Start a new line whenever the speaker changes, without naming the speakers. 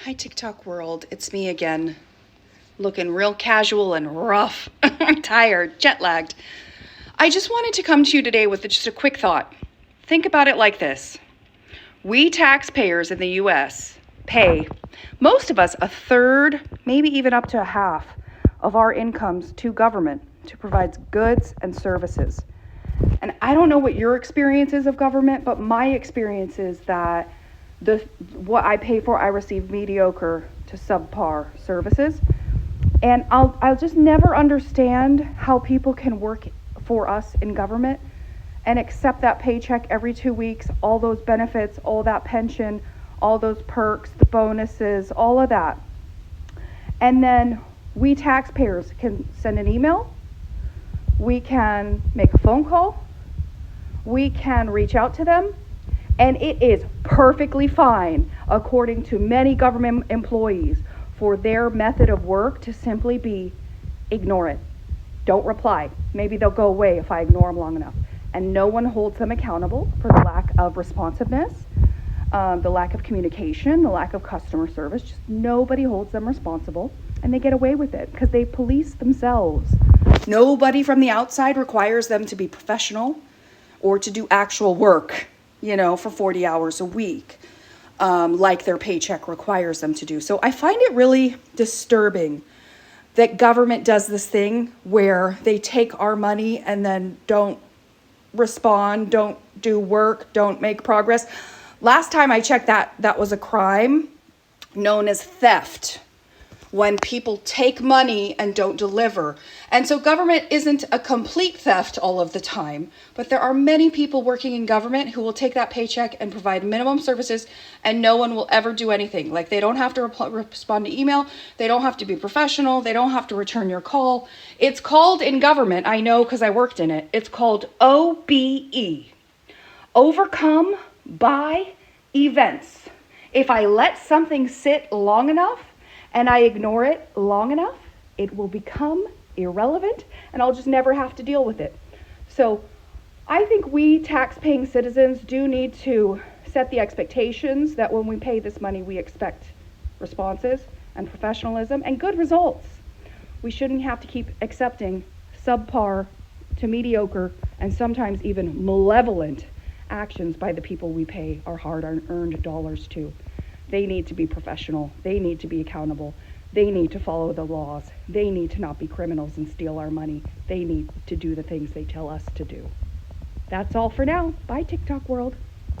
Hi, TikTok world. It's me again, looking real casual and rough. I'm tired, jet lagged. I just wanted to come to you today with just a quick thought. Think about it like this. We taxpayers in the US pay, most of us, a third, maybe even up to a half of our incomes to government to provide goods and services. And I don't know what your experience is of government, but my experience is that what I pay for, I receive mediocre to subpar services. And I'll just never understand how people can work for us in government and accept that paycheck every 2 weeks, all those benefits, all that pension, all those perks, the bonuses, all of that. And then we taxpayers can send an email, we can make a phone call, we can reach out to them, and it is perfectly fine, according to many government employees, for their method of work to simply be ignore it. Don't reply. Maybe they'll go away if I ignore them long enough. And no one holds them accountable for the lack of responsiveness, the lack of communication, the lack of customer service. Just nobody holds them responsible, and they get away with it because they police themselves. Nobody from the outside requires them to be professional or to do actual work, for 40 hours a week, like their paycheck requires them to do. So I find it really disturbing that government does this thing where they take our money and then don't respond, don't do work, don't make progress. Last time I checked, that was a crime known as theft, when people take money and don't deliver. And so government isn't a complete theft all of the time, but there are many people working in government who will take that paycheck and provide minimum services, and no one will ever do anything. Like, they don't have to respond to email, they don't have to be professional, they don't have to return your call. It's called in government, I know because I worked in it, it's called OBE, overcome by events. If I let something sit long enough, and I ignore it long enough, it will become irrelevant, and I'll just never have to deal with it. So I think we tax-paying citizens do need to set the expectations that when we pay this money, we expect responses and professionalism and good results. We shouldn't have to keep accepting subpar to mediocre and sometimes even malevolent actions by the people we pay our hard-earned dollars to. They need to be professional. They need to be accountable. They need to follow the laws. They need to not be criminals and steal our money. They need to do the things they tell us to do. That's all for now. Bye, TikTok world.